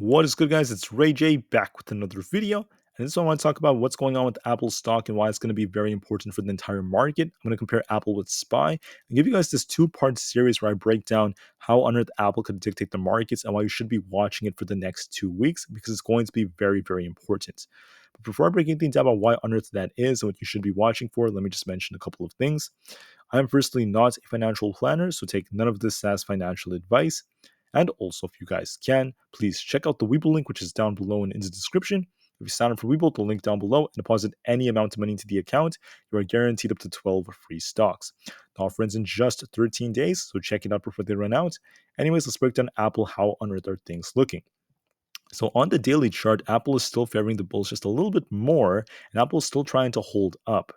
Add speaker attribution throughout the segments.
Speaker 1: What is good, guys? It's Rey-Jay back with another video. And this one I want to talk about what's going on with Apple stock and why it's going to be very important for the entire market. I'm going to compare Apple with SPY and give you guys this two-part series where I break down how on earth Apple could dictate the markets and why you should be watching it for the next 2 weeks because it's going to be very, very important. But before I break anything down about why on earth that is and what you should be watching for, let me just mention a couple of things. I'm firstly not a financial planner, so take none of this as financial advice. And also, if you guys can, please check out the Webull link, which is down below and in the description. If you sign up for Webull, the link down below, and deposit any amount of money into the account, you are guaranteed up to 12 free stocks. The offer ends in just 13 days, so check it out before they run out. Anyways, let's break down Apple. How on earth are things looking? So on the daily chart, Apple is still favoring the bulls just a little bit more, and Apple is still trying to hold up.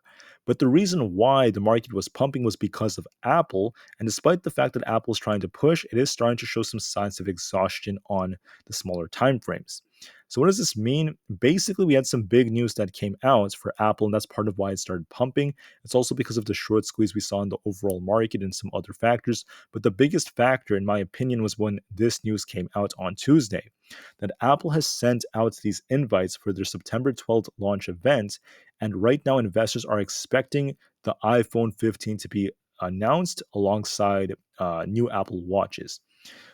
Speaker 1: But the reason why the market was pumping was because of Apple, and despite the fact that Apple is trying to push, it is starting to show some signs of exhaustion on the smaller time frames. So what does this mean? Basically, we had some big news that came out for Apple, and that's part of why it started pumping. It's also because of the short squeeze we saw in the overall market and some other factors. But the biggest factor, in my opinion, was when this news came out on Tuesday that Apple has sent out these invites for their September 12th launch event. And right now, investors are expecting the iPhone 15 to be announced alongside new Apple Watches.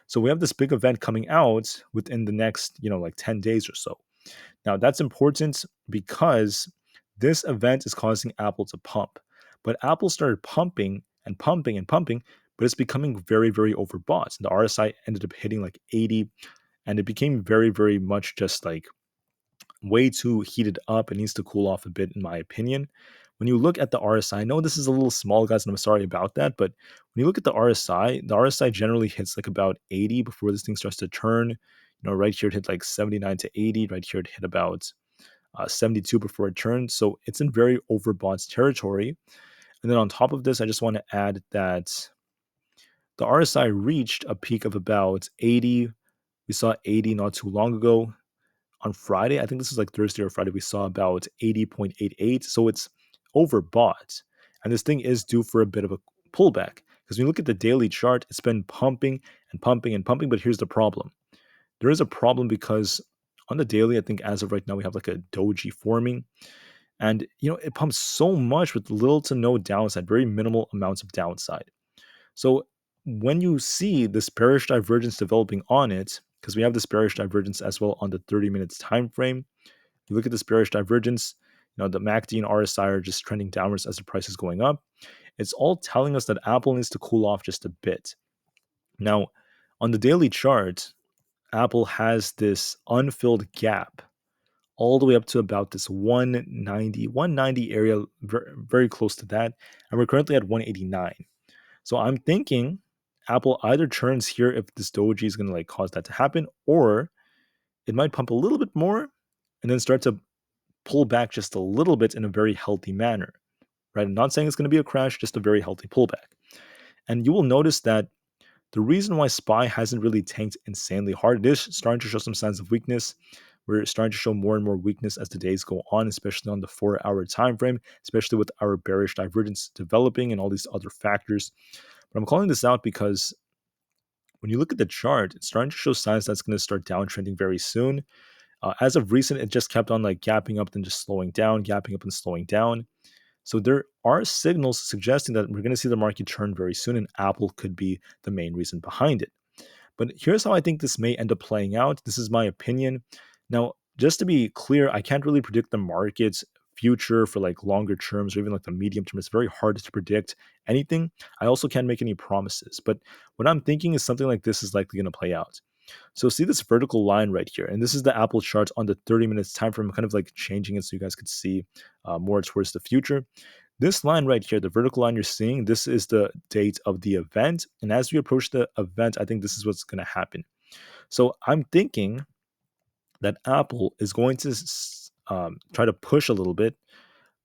Speaker 1: So we have this big event coming out within the next, like 10 days or so. Now, that's important because this event is causing Apple to pump. But Apple started pumping and pumping and pumping, but it's becoming very, very overbought. The RSI ended up hitting like 80, and it became very, very much just like way too heated up. It needs to cool off a bit, in my opinion. When you look at the RSI, I know this is a little small, guys, and I'm sorry about that, but when you look at the RSI generally hits like about 80 before this thing starts to turn. Right here it hit like 79 to 80. Right here it hit about 72 before it turned. So it's in very overbought territory. And then on top of this, I just want to add that the RSI reached a peak of about 80. We saw 80 not too long ago. On Friday, I think this is like Thursday or Friday, we saw about 80.88. So it's overbought. And this thing is due for a bit of a pullback. Because when you look at the daily chart, it's been pumping and pumping and pumping. But here's the problem. There is a problem because on the daily, I think as of right now, we have like a doji forming. And, it pumps so much with little to no downside, very minimal amounts of downside. So when you see this bearish divergence developing on it, because we have this bearish divergence as well on the 30 minutes time frame, you look at this bearish divergence, the MACD and RSI are just trending downwards as the price is going up. It's all telling us that Apple needs to cool off just a bit. Now, on the daily chart, Apple has this unfilled gap all the way up to about this 190 area, very, very close to that. And we're currently at 189. So I'm thinking Apple either turns here if this doji is going to like cause that to happen, or it might pump a little bit more and then start to pull back just a little bit in a very healthy manner. Right? I'm not saying it's going to be a crash, just a very healthy pullback. And you will notice that the reason why SPY hasn't really tanked insanely hard, it is starting to show some signs of weakness. We're starting to show more and more weakness as the days go on, especially on the 4-hour time frame, especially with our bearish divergence developing and all these other factors. But I'm calling this out because when you look at the chart, it's starting to show signs that's going to start downtrending very soon. As of recent, it just kept on like gapping up and just slowing down, gapping up and slowing down. So there are signals suggesting that we're going to see the market turn very soon, and Apple could be the main reason behind it. But here's how I think this may end up playing out. This is my opinion. Now, just to be clear, I can't really predict the market's future for like longer terms or even like the medium term. It's very hard to predict anything. I also can't make any promises. But what I'm thinking is something like this is likely going to play out. So see this vertical line right here, and this is the Apple chart on the 30 minutes time frame. I'm kind of like changing it so you guys could see more towards the future. This line right here, the vertical line you're seeing, this is the date of the event. And as we approach the event, I think this is what's going to happen. So I'm thinking that Apple is going to try to push a little bit.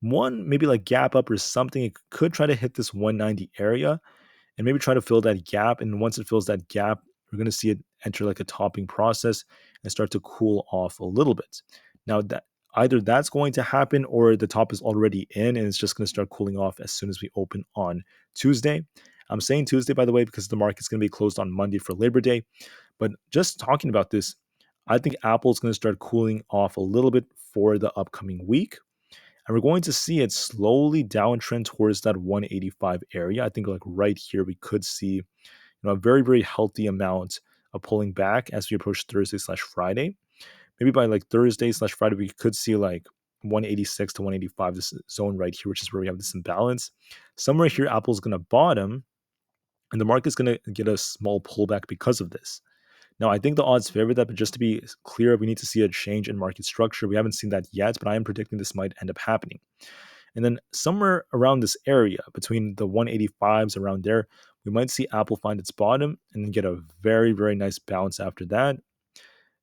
Speaker 1: One, maybe like gap up or something. It could try to hit this 190 area and maybe try to fill that gap. And once it fills that gap, we're going to see it enter like a topping process and start to cool off a little bit. Now, that either that's going to happen or the top is already in and it's just going to start cooling off as soon as we open on Tuesday. I'm saying Tuesday, by the way, because the market's going to be closed on Monday for Labor Day. But just talking about this, I think Apple is going to start cooling off a little bit for the upcoming week. And we're going to see it slowly downtrend towards that 185 area. I think like right here, we could see a very, very healthy amount of pulling back as we approach Thursday slash Friday. Maybe by like Thursday slash Friday, we could see like 186 to 185, this zone right here, which is where we have this imbalance. Somewhere here, Apple's going to bottom and the market's going to get a small pullback because of this. Now, I think the odds favor that, but just to be clear, we need to see a change in market structure. We haven't seen that yet, but I am predicting this might end up happening. And then somewhere around this area, between the 185s around there, we might see Apple find its bottom and then get a very, very nice bounce after that.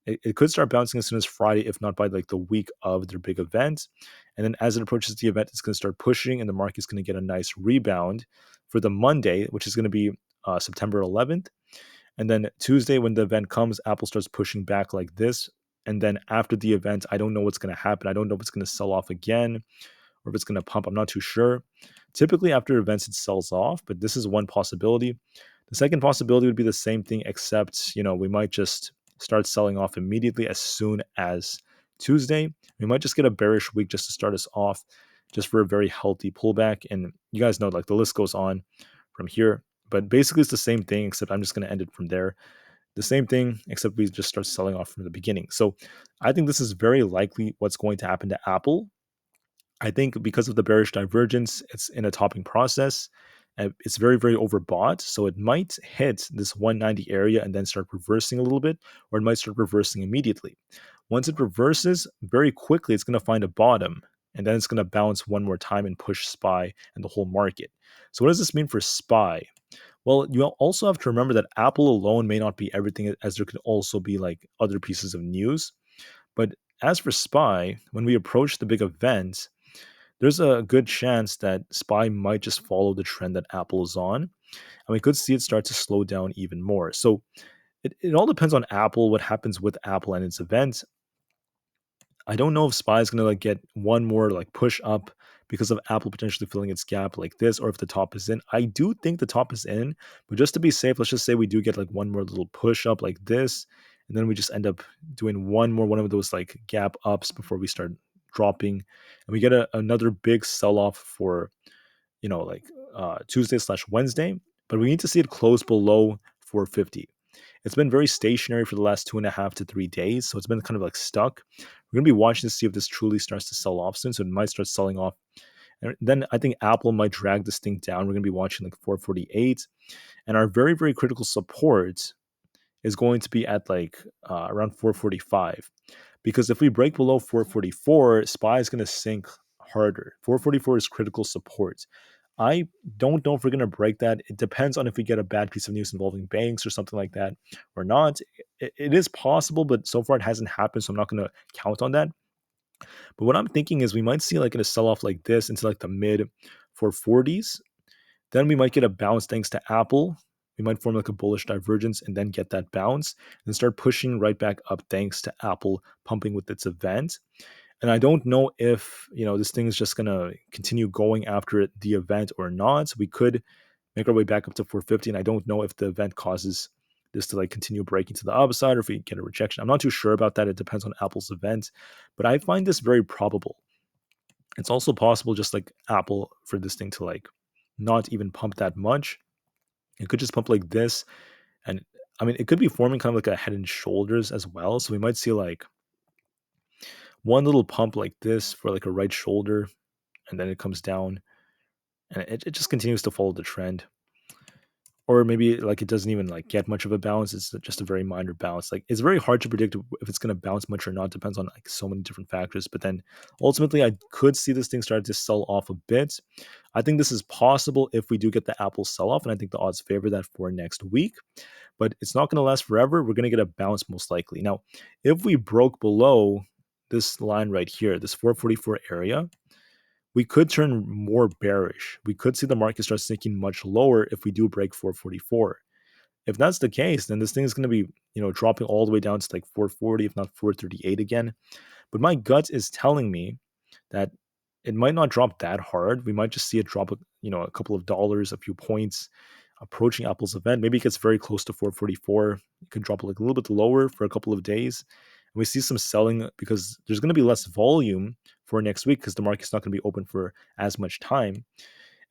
Speaker 1: It could start bouncing as soon as Friday, if not by like the week of their big event. And then as it approaches the event, it's going to start pushing and the market's going to get a nice rebound for the Monday, which is going to be September 11th. And then Tuesday, when the event comes, Apple starts pushing back like this. And then after the event, I don't know what's going to happen. I don't know if it's going to sell off again or if it's going to pump. I'm not too sure. Typically, after events, it sells off, but this is one possibility. The second possibility would be the same thing, except, we might just start selling off immediately as soon as Tuesday. We might just get a bearish week just to start us off, just for a very healthy pullback. And you guys know, like the list goes on from here. But basically, it's the same thing, except I'm just going to end it from there. The same thing, except we just start selling off from the beginning. So I think this is very likely what's going to happen to Apple. I think because of the bearish divergence, it's in a topping process. It's very, very overbought. So it might hit this 190 area and then start reversing a little bit, or it might start reversing immediately. Once it reverses, very quickly, it's going to find a bottom. And then it's going to bounce one more time and push SPY and the whole market. So what does this mean for SPY? Well, you also have to remember that Apple alone may not be everything, as there could also be like other pieces of news. But as for SPY, when we approach the big event, there's a good chance that SPY might just follow the trend that Apple is on. And we could see it start to slow down even more. So it all depends on Apple, what happens with Apple and its event. I don't know if SPY is going to like get one more like push up because of Apple potentially filling its gap like this, or if the top is in. I do think the top is in, but just to be safe, let's just say we do get like one more little push up like this, and then we just end up doing one of those like gap ups before we start dropping, and we get another big sell off for like Tuesday slash Wednesday. But we need to see it close below 450. It's been very stationary for the last 2.5 to 3 days, so it's been kind of like stuck. We're going to be watching to see if this truly starts to sell off soon, so it might start selling off. And then I think Apple might drag this thing down. We're going to be watching like 448. And our very, very critical support is going to be at like around 445. Because if we break below 444, SPY is going to sink harder. 444 is critical support. I don't know if we're going to break that. It depends on if we get a bad piece of news involving banks or something like that or not. It is possible, but so far it hasn't happened, so I'm not going to count on that. But what I'm thinking is we might see like in a sell off like this into like the mid 440s. Then we might get a bounce thanks to Apple. We might form like a bullish divergence and then get that bounce and start pushing right back up thanks to Apple pumping with its event. And I don't know if, this thing is just going to continue going after the event or not. We could make our way back up to 450. And I don't know if the event causes this to like continue breaking to the upside or if we get a rejection. I'm not too sure about that. It depends on Apple's event, but I find this very probable. It's also possible, just like Apple, for this thing to like not even pump that much. It could just pump like this. And I mean, it could be forming kind of like a head and shoulders as well. So we might see like one little pump like this for like a right shoulder, and then it comes down and it just continues to follow the trend. Or maybe like it doesn't even like get much of a bounce. It's just a very minor bounce. Like it's very hard to predict if it's going to bounce much or not. It depends on like so many different factors. But then ultimately, I could see this thing start to sell off a bit. I think this is possible if we do get the Apple sell off, and I think the odds favor that for next week. But it's not going to last forever. We're going to get a bounce most likely. Now, if we broke below this line right here, this 444 area, we could turn more bearish. We could see the market start sinking much lower if we do break 444. If that's the case, then this thing is going to be, dropping all the way down to like 440, if not 438 again. But my gut is telling me that it might not drop that hard. We might just see it drop, a couple of dollars, a few points, approaching Apple's event. Maybe it gets very close to 444. It could drop like a little bit lower for a couple of days. we see some selling because there's going to be less volume for next week because the market's not going to be open for as much time.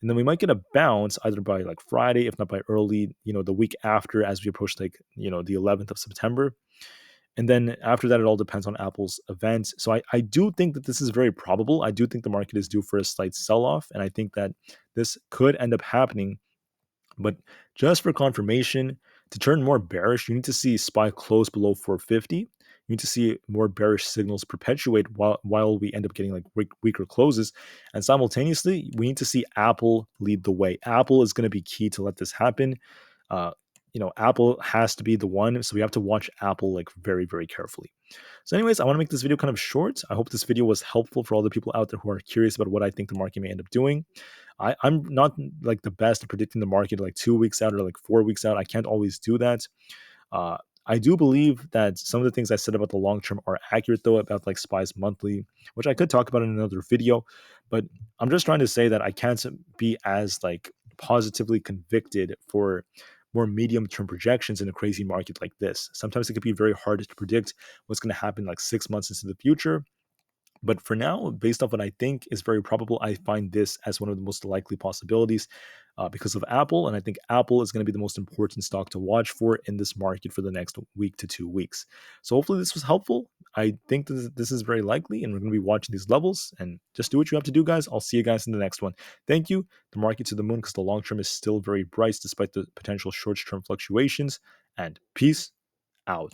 Speaker 1: And then we might get a bounce either by like Friday, if not by early, the week after as we approach like, the 11th of September. And then after that, it all depends on Apple's events. So I do think that this is very probable. I do think the market is due for a slight sell off. And I think that this could end up happening. But just for confirmation, to turn more bearish, you need to see SPY close below 450. You need to see more bearish signals perpetuate while we end up getting like weaker closes. And simultaneously, we need to see Apple lead the way. Apple is going to be key to let this happen. Uh, Apple has to be the one. So we have to watch Apple like very, very carefully. So, anyways, I want to make this video kind of short. I hope this video was helpful for all the people out there who are curious about what I think the market may end up doing. I'm not like the best at predicting the market like 2 weeks out or like 4 weeks out. I can't always do that. Uh, I do believe that some of the things I said about the long term are accurate, though, about like SPY's monthly, which I could talk about in another video. But I'm just trying to say that I can't be as like positively convicted for more medium term projections in a crazy market like this. Sometimes it could be very hard to predict what's going to happen like 6 months into the future. But for now, based off what I think is very probable, I find this as one of the most likely possibilities because of Apple. And I think Apple is going to be the most important stock to watch for in this market for the next week to 2 weeks. So hopefully this was helpful. I think this is very likely, and we're going to be watching these levels. And just do what you have to do, guys. I'll see you guys in the next one. Thank you. The market to the moon because the long term is still very bright despite the potential short term fluctuations. And peace out.